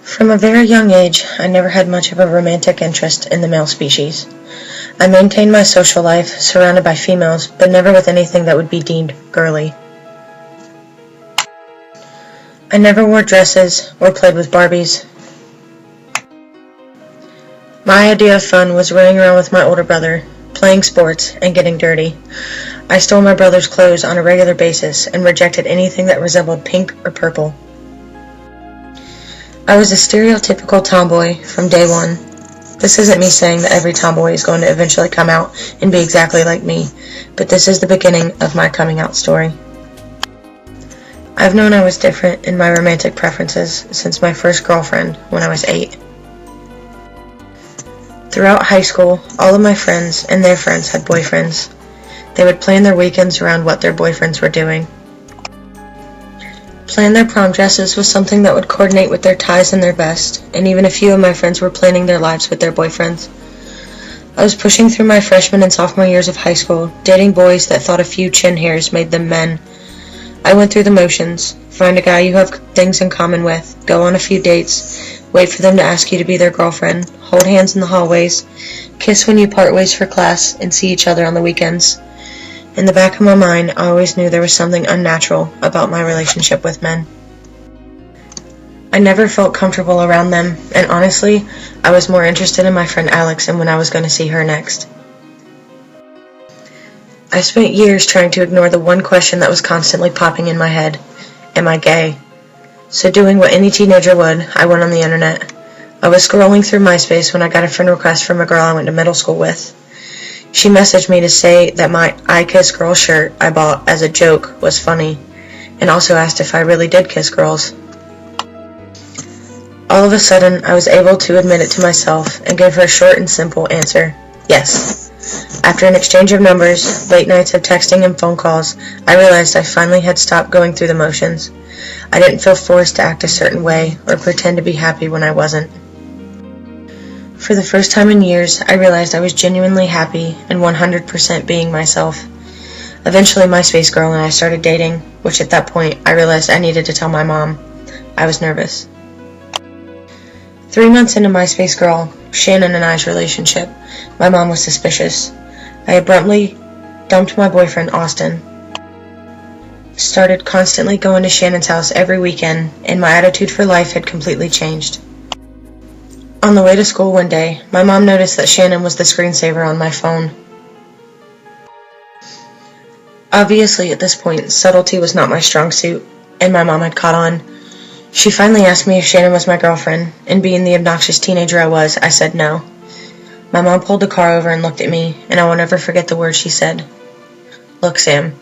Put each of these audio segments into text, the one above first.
From a very young age, I never had much of a romantic interest in the male species. I maintained my social life, surrounded by females, but never with anything that would be deemed girly. I never wore dresses or played with Barbies. My idea of fun was running around with my older brother, playing sports, and getting dirty. I stole my brother's clothes on a regular basis and rejected anything that resembled pink or purple. I was a stereotypical tomboy from day one. This isn't me saying that every tomboy is going to eventually come out and be exactly like me, but this is the beginning of my coming out story. I've known I was different in my romantic preferences since my first girlfriend when I was 8. Throughout high school, all of my friends and their friends had boyfriends. They would plan their weekends around what their boyfriends were doing. Plan their prom dresses was something that would coordinate with their ties and their vest, and even a few of my friends were planning their lives with their boyfriends. I was pushing through my freshman and sophomore years of high school, dating boys that thought a few chin hairs made them men. I went through the motions: find a guy you have things in common with, go on a few dates, wait for them to ask you to be their girlfriend, hold hands in the hallways, kiss when you part ways for class, and see each other on the weekends. In the back of my mind, I always knew there was something unnatural about my relationship with men. I never felt comfortable around them, and honestly, I was more interested in my friend Alex and when I was going to see her next. I spent years trying to ignore the one question that was constantly popping in my head: am I gay? So doing what any teenager would, I went on the internet. I was scrolling through MySpace when I got a friend request from a girl I went to middle school with. She messaged me to say that my I Kiss Girls shirt I bought as a joke was funny, and also asked if I really did kiss girls. All of a sudden, I was able to admit it to myself and give her a short and simple answer: yes. After an exchange of numbers, late nights of texting and phone calls, I realized I finally had stopped going through the motions. I didn't feel forced to act a certain way or pretend to be happy when I wasn't. For the first time in years, I realized I was genuinely happy and 100% being myself. Eventually, MySpace girl and I started dating, which at that point, I realized I needed to tell my mom. I was nervous. 3 months into MySpace girl, Shannon and I's relationship, my mom was suspicious. I abruptly dumped my boyfriend, Austin. Started constantly going to Shannon's house every weekend, and my attitude for life had completely changed. On the way to school one day, my mom noticed that Shannon was the screensaver on my phone. Obviously, at this point, subtlety was not my strong suit, and my mom had caught on. She finally asked me if Shannon was my girlfriend, and being the obnoxious teenager I was, I said no. My mom pulled the car over and looked at me, and I will never forget the words she said. "Look, Sam,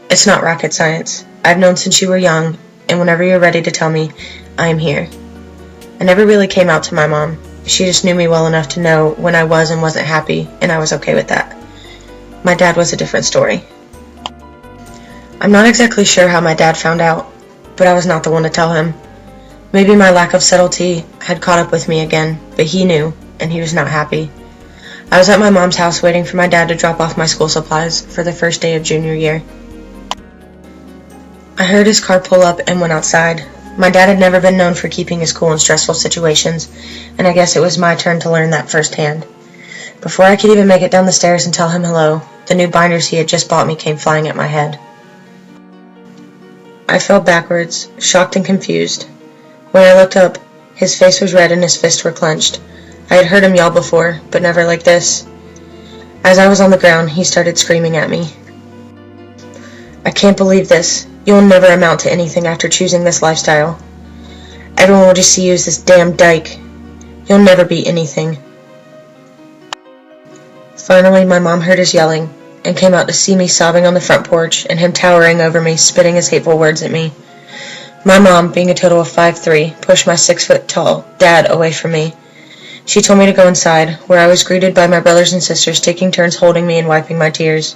it's not rocket science. I've known since you were young, and whenever you're ready to tell me, I am here." I never really came out to my mom. She just knew me well enough to know when I was and wasn't happy, and I was okay with that. My dad was a different story. I'm not exactly sure how my dad found out, but I was not the one to tell him. Maybe my lack of subtlety had caught up with me again, but he knew, and he was not happy. I was at my mom's house waiting for my dad to drop off my school supplies for the first day of junior year. I heard his car pull up and went outside. My dad had never been known for keeping his cool in stressful situations, and I guess it was my turn to learn that firsthand. Before I could even make it down the stairs and tell him hello, the new binders he had just bought me came flying at my head. I fell backwards, shocked and confused. When I looked up, his face was red and his fists were clenched. I had heard him yell before, but never like this. As I was on the ground, he started screaming at me. "I can't believe this. You'll never amount to anything after choosing this lifestyle. Everyone will just see you as this damn dyke. You'll never be anything." Finally, my mom heard his yelling and came out to see me sobbing on the front porch and him towering over me, spitting his hateful words at me. My mom, being a total of 5'3", pushed my 6-foot-tall dad away from me. She told me to go inside, where I was greeted by my brothers and sisters taking turns holding me and wiping my tears.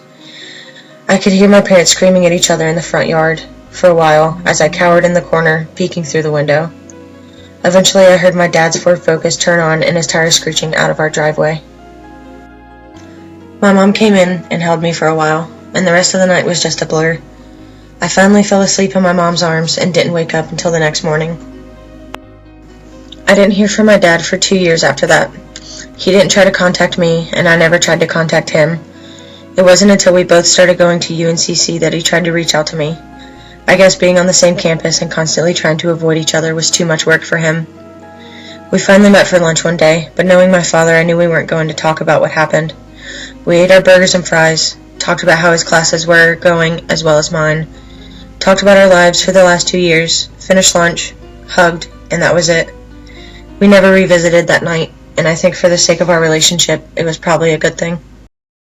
I could hear my parents screaming at each other in the front yard for a while as I cowered in the corner, peeking through the window. Eventually, I heard my dad's Ford Focus turn on and his tires screeching out of our driveway. My mom came in and held me for a while, and the rest of the night was just a blur. I finally fell asleep in my mom's arms and didn't wake up until the next morning. I didn't hear from my dad for 2 years after that. He didn't try to contact me, and I never tried to contact him. It wasn't until we both started going to UNCC that he tried to reach out to me. I guess being on the same campus and constantly trying to avoid each other was too much work for him. We finally met for lunch one day, but knowing my father, I knew we weren't going to talk about what happened. We ate our burgers and fries, talked about how his classes were going as well as mine, talked about our lives for the last 2 years, finished lunch, hugged, and that was it. We never revisited that night, and I think for the sake of our relationship, it was probably a good thing.